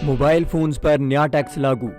Mobile phones پر نیا tax لاگو۔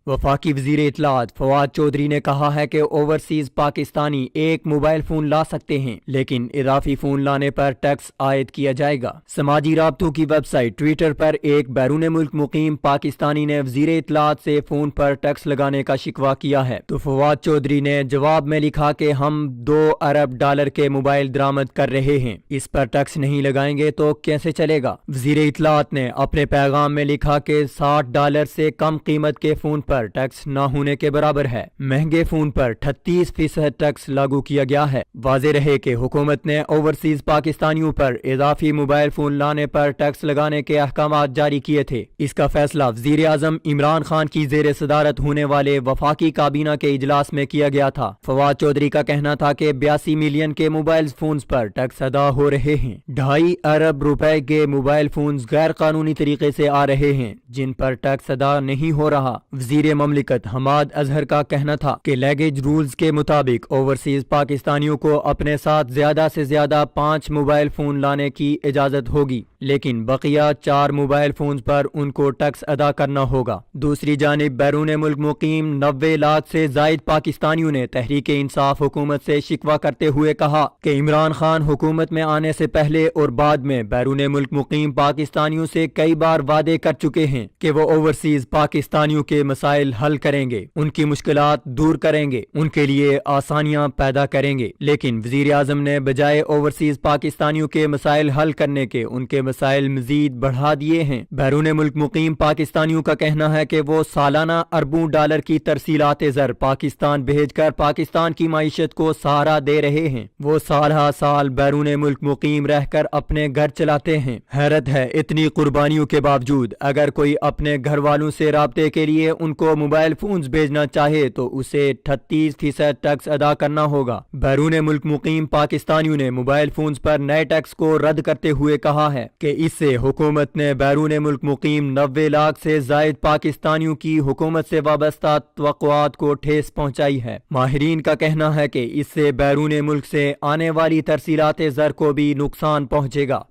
وفاقی وزیر اطلاعات فواد چودھری نے کہا ہے کہ اوورسیز پاکستانی ایک موبائل فون لا سکتے ہیں لیکن اضافی فون لانے پر ٹیکس عائد کیا جائے گا۔ سماجی رابطوں کی ویب سائٹ ٹویٹر پر ایک بیرون ملک مقیم پاکستانی نے وزیر اطلاعات سے فون پر ٹیکس لگانے کا شکوہ کیا ہے تو فواد چودھری نے جواب میں لکھا کہ ہم $2 ارب کے موبائل درآمد کر رہے ہیں، اس پر ٹیکس نہیں لگائیں گے تو کیسے چلے گا۔ وزیر اطلاعات نے اپنے پیغام میں لکھا کہ $60 سے کم قیمت کے فون پر ٹیکس نہ ہونے کے برابر ہے۔ مہنگے فون پر 38% ٹیکس لاگو کیا گیا ہے۔ واضح رہے کہ حکومت نے اوورسیز پاکستانیوں پر اضافی موبائل فون لانے پر ٹیکس لگانے کے احکامات جاری کیے تھے۔ اس کا فیصلہ وزیر اعظم عمران خان کی زیر صدارت ہونے والے وفاقی کابینہ کے اجلاس میں کیا گیا تھا۔ فواد چودھری کا کہنا تھا کہ 82 ملین کے موبائل فونز پر ٹیکس ادا ہو رہے ہیں۔ $2.5 ارب کے موبائل فونز غیر قانونی طریقے سے آ رہے ہیں جن پر ٹیکس ادا نہیں ہو رہا۔ وزیر مملکت حماد اظہر کا کہنا تھا کہ لیگیج رولز کے مطابق اوورسیز پاکستانیوں کو اپنے ساتھ زیادہ سے زیادہ 5 موبائل فون لانے کی اجازت ہوگی لیکن بقیہ 4 موبائل فونز پر ان کو ٹیکس ادا کرنا ہوگا۔ دوسری جانب بیرون ملک مقیم 90 لاکھ سے زائد پاکستانیوں نے تحریک انصاف حکومت سے شکوہ کرتے ہوئے کہا کہ عمران خان حکومت میں آنے سے پہلے اور بعد میں بیرون ملک مقیم پاکستانیوں سے کئی بار وعدے کر چکے ہیں کہ وہ اوورسیز پاکستانیوں کے مسائل حل کریں گے، ان کی مشکلات دور کریں گے، ان کے لیے آسانیاں پیدا کریں گے، لیکن وزیر اعظم نے بجائے اوورسیز پاکستانیوں کے مسائل حل کرنے کے ان کے مسائل مزید بڑھا دیے ہیں۔ بیرون ملک مقیم پاکستانیوں کا کہنا ہے کہ وہ سالانہ اربوں ڈالر کی ترسیلات زر پاکستان بھیج کر پاکستان کی معیشت کو سہارا دے رہے ہیں۔ وہ سال ہر سال بیرون ملک مقیم رہ کر اپنے گھر چلاتے ہیں۔ حیرت ہے اتنی قربانیوں کے باوجود اگر کوئی اپنے گھر والوں سے رابطے کے لیے ان کو موبائل فونز بھیجنا چاہے تو اسے 38% ٹیکس ادا کرنا ہوگا۔ بیرون ملک مقیم پاکستانیوں نے موبائل فونز پر نئے ٹیکس کو رد کرتے ہوئے کہا ہے کہ اس سے حکومت نے بیرون ملک مقیم 90 لاکھ سے زائد پاکستانیوں کی حکومت سے وابستہ توقعات کو ٹھیس پہنچائی ہے۔ ماہرین کا کہنا ہے کہ اس سے بیرون ملک سے آنے والی ترسیلات زر کو بھی نقصان پہنچے گا۔